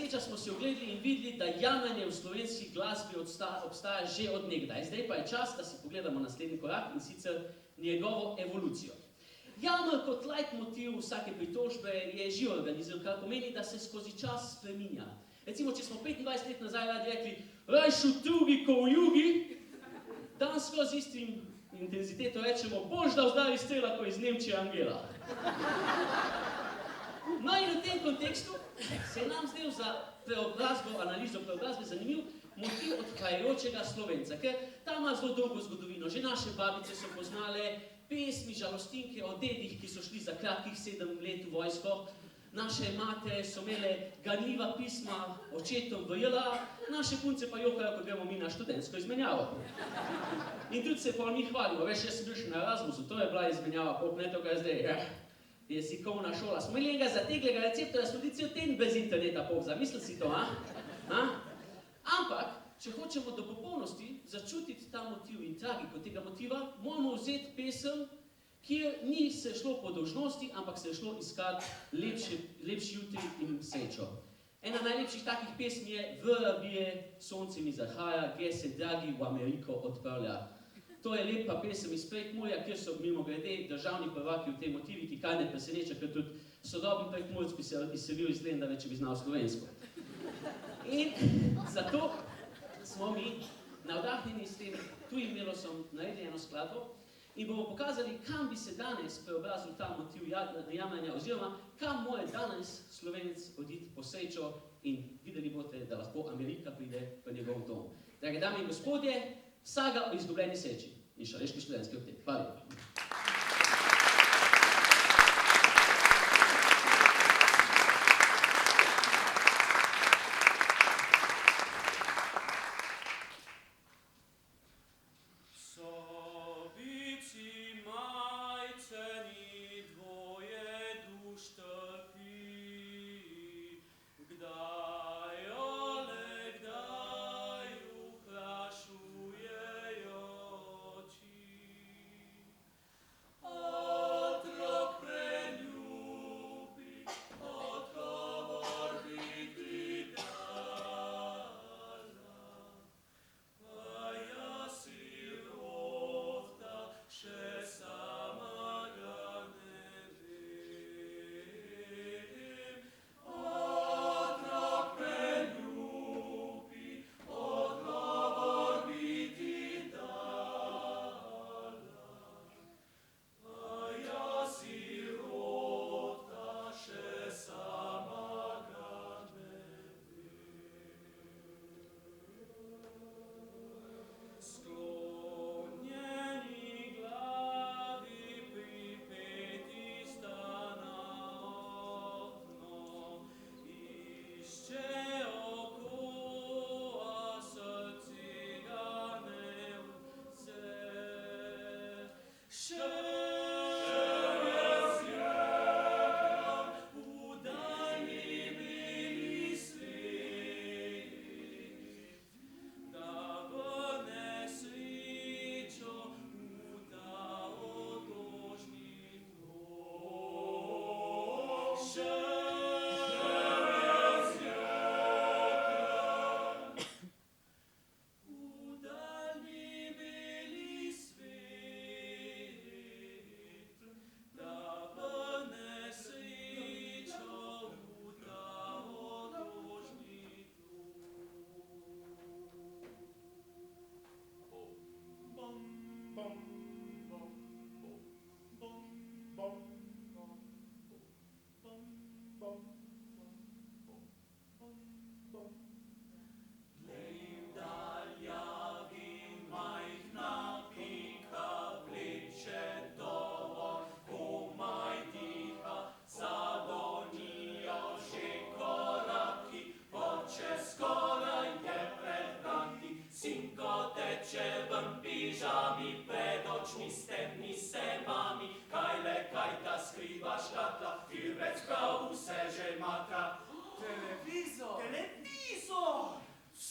sreča smo si ogledali in videli, da jamranje v slovenski glasbi obstaja že od nekdaj. Zdaj pa je čas, da si pogledamo naslednji korak in sicer njegovo evolucijo. Jamr kot leitmotiv vsake pritožbe je živ organizem, kar pomeni, da se skozi čas spreminja. Recimo, če smo 25 let nazaj radi rekli, rajš v tugi, ko v jugi, danes skozi istim intenziteto rečemo, bož da vzdari strela, ko iz Nemčije Angela. No in v tem kontekstu se je nam zdel za analizo preobrazbe zanimiv motiv odhajajočega Slovenca, ker ta ima zelo dolgo zgodovino. Že naše babice so poznale pesmi, žalostinke o dedih, ki so šli za kratkih 7 let v vojsko. Naše matere so imele ganljiva pisma očetom v JLA, naše punce pa jokajo, ko gremo mi na študentsko izmenjavo. In tudi se pol njih hvalimo. Veš, jaz sem bil še na Erasmusu, to je bila izmenjava, pop ne to, kaj zdaj. Jezikovna šola. Smo imeli enega zateglega receptorja, smo cel teden bez interneta, pop, zamisli si to, Ampak, če hočemo do popolnosti začutiti ta motiv in tragiko tega motiva, moramo vzeti pesem, kjer ni se šlo po dolžnosti, ampak se je šlo iskati lepši jutri in srečo. Ena najlepših takih pesmi je V rabije, sonce mi zahaja, gdje se dragi v Ameriko odpravlja. To je lepa pesem iz Prekmurja, kjer so mimogrede državni prvaki v tej motivi, ki kaj ne preseneča, ker tudi sodobni Prekmurc bi se izselil iz Lendave, če bi znal slovensko. In zato smo mi navdahnjeni s tem tujim melosom naredili eno skladbo in bomo pokazali, kam bi se danes preobrazil ta motiv jamranja, oziroma kam mora danes Slovenec oditi po srečo in videli boste, da lahko Amerika pride v njegov dom. Drage dame in gospodje, saga o izgubljeni sreči in Šaleški študentski oktet. Hvala.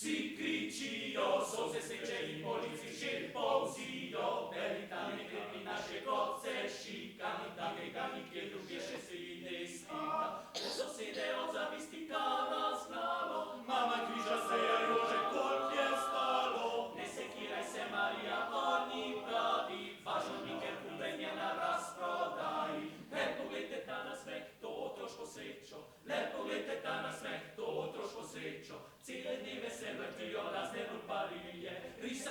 Vsi kričijo, so se sreče in polici že polzijo, velitani krepi naše koce šikani, takega nikjer druge še se ji ne slika. Sosede od zavisti kara znava.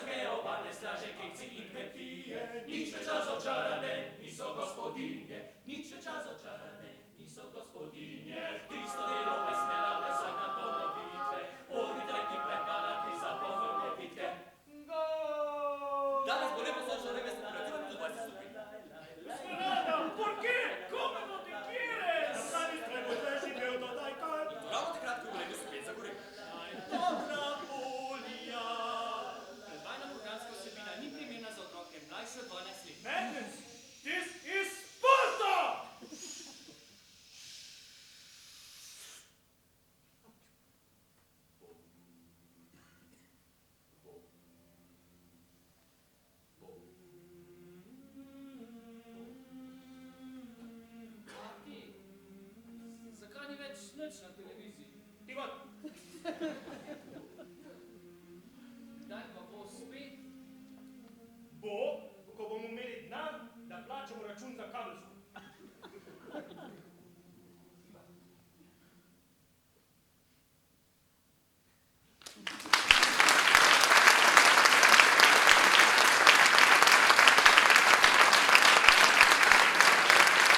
geobarne straže, keď si ich kvetije, nič čas očarané, my so gospodíne.